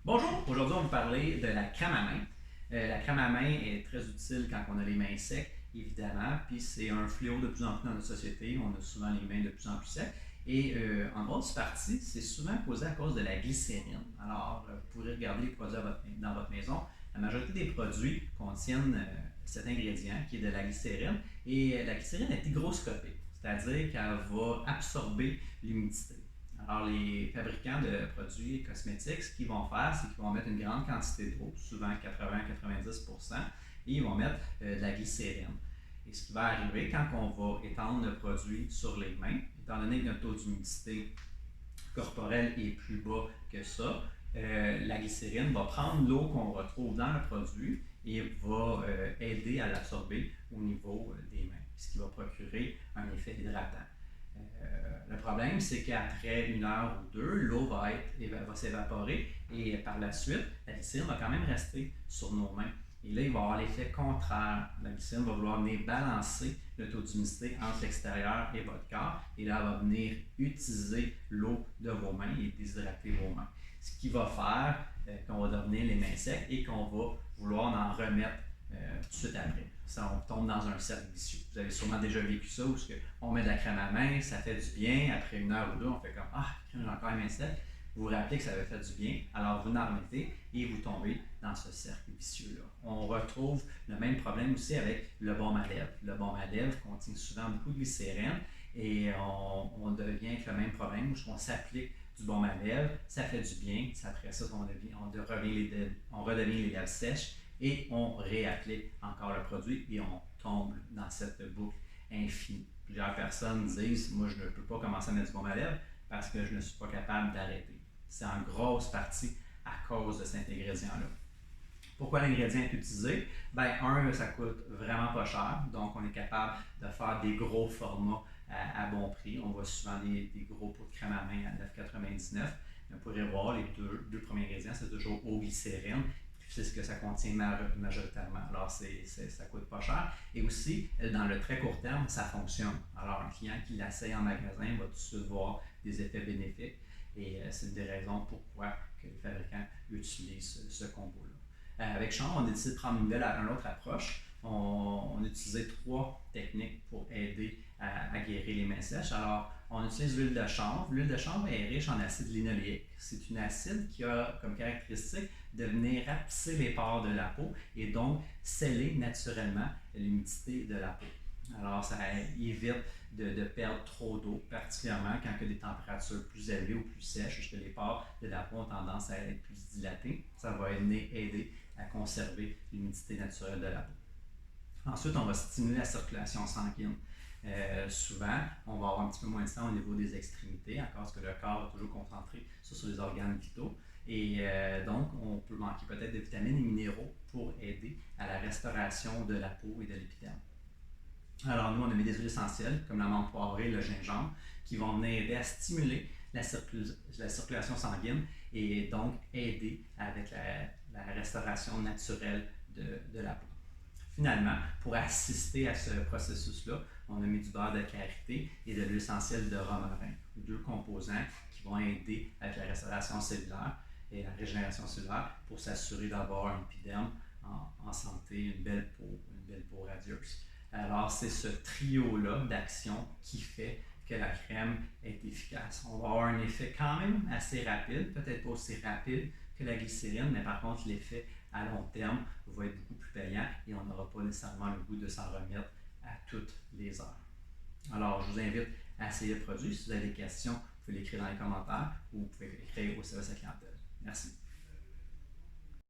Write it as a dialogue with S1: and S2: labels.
S1: Bonjour, aujourd'hui on va vous parler de la crème à main. La crème à main est très utile quand on a les mains secs, évidemment, puis c'est un fléau de plus en plus dans notre société. On a souvent les mains de plus en plus secs. Et en grosse partie, c'est souvent causé à cause de la glycérine. Alors, vous pourrez regarder les produits dans votre maison. La majorité des produits contiennent cet ingrédient qui est de la glycérine. Et la glycérine est hygroscopique, c'est-à-dire qu'elle va absorber l'humidité. Alors, les fabricants de produits cosmétiques, ce qu'ils vont faire, c'est qu'ils vont mettre une grande quantité d'eau, souvent 80-90%, et ils vont mettre de la glycérine. Et ce qui va arriver quand on va étendre le produit sur les mains, étant donné que notre taux d'humidité corporelle est plus bas que ça, la glycérine va prendre l'eau qu'on retrouve dans le produit et va aider à l'absorber au niveau des mains, ce qui va procurer un effet hydratant. Le problème, c'est qu'après une heure ou deux, l'eau va s'évaporer et par la suite, la glycérine va quand même rester sur nos mains. Et là, il va y avoir l'effet contraire. La glycérine va vouloir venir balancer le taux d'humidité entre l'extérieur et votre corps. Et là, elle va venir utiliser l'eau de vos mains et déshydrater vos mains. Ce qui va faire qu'on va devenir les mains secs et qu'on va vouloir en remettre tout de suite après. Ça, on tombe dans un cercle vicieux. Vous avez sûrement déjà vécu ça où on met de la crème à main, ça fait du bien. Après une heure ou deux, on fait comme ah, j'ai encore les mains secs. Vous vous rappelez que ça avait fait du bien, alors vous en remettez et vous tombez dans ce cercle vicieux-là. On retrouve le même problème aussi avec le baume à lèvres. Le baume à lèvres contient souvent beaucoup de glycérine et on devient avec le même problème où on s'applique du baume à lèvres, ça fait du bien, après ça, on redevient les lèvres sèches et on réapplique encore le produit et on tombe dans cette boucle infinie. Plusieurs personnes disent, moi je ne peux pas commencer à mettre du baume à lèvres parce que je ne suis pas capable d'arrêter. C'est en grosse partie à cause de cet ingrédient-là. Pourquoi l'ingrédient est utilisé? Ça coûte vraiment pas cher, donc on est capable de faire des gros formats à bon prix. On voit souvent des gros pots de crème à main à 9,99. Vous pourrez voir, les deux premiers ingrédients, c'est toujours eau glycérine. C'est ce que ça contient majoritairement. Alors, ça ne coûte pas cher. Et aussi, dans le très court terme, ça fonctionne. Alors, un client qui l'essaye en magasin va tout de suite voir des effets bénéfiques. Et c'est une des raisons pourquoi que les fabricants utilisent ce combo-là. Avec Sean, on a décidé de prendre une autre approche. On a utilisé 3 techniques pour aider à guérir les mains sèches. Alors, on utilise l'huile de chanvre. L'huile de chanvre est riche en acide linoléique. C'est une acide qui a comme caractéristique de venir rapetisser les pores de la peau et donc sceller naturellement l'humidité de la peau. Alors, ça évite de perdre trop d'eau, particulièrement quand il y a des températures plus élevées ou plus sèches, puisque les pores de la peau ont tendance à être plus dilatés. Ça va aider à conserver l'humidité naturelle de la peau. Ensuite, on va stimuler la circulation sanguine. Souvent, on va avoir un petit peu moins de sang au niveau des extrémités, encore parce que le corps est toujours concentré sur les organes vitaux. Et donc, on peut manquer peut-être de vitamines et minéraux pour aider à la restauration de la peau et de l'épiderme. Alors, nous, on a mis des huiles essentielles, comme la menthe poivrée et le gingembre, qui vont venir aider à stimuler la circulation sanguine et donc aider avec la restauration naturelle de la peau. Finalement, pour assister à ce processus-là, on a mis du beurre de karité et de l'huile essentielle de romarin, deux composants qui vont aider avec la restauration cellulaire et la régénération cellulaire pour s'assurer d'avoir un épiderme en santé, une belle peau radieuse. Alors, c'est ce trio-là d'actions qui fait que la crème est efficace. On va avoir un effet quand même assez rapide, peut-être pas aussi rapide que la glycérine, mais par contre, l'effet à long terme va être beaucoup plus payant et on n'aura pas nécessairement le goût de s'en remettre à toutes les heures. Alors, je vous invite à essayer le produit. Si vous avez des questions, vous pouvez l'écrire dans les commentaires ou vous pouvez écrire au service à clientèle. Merci.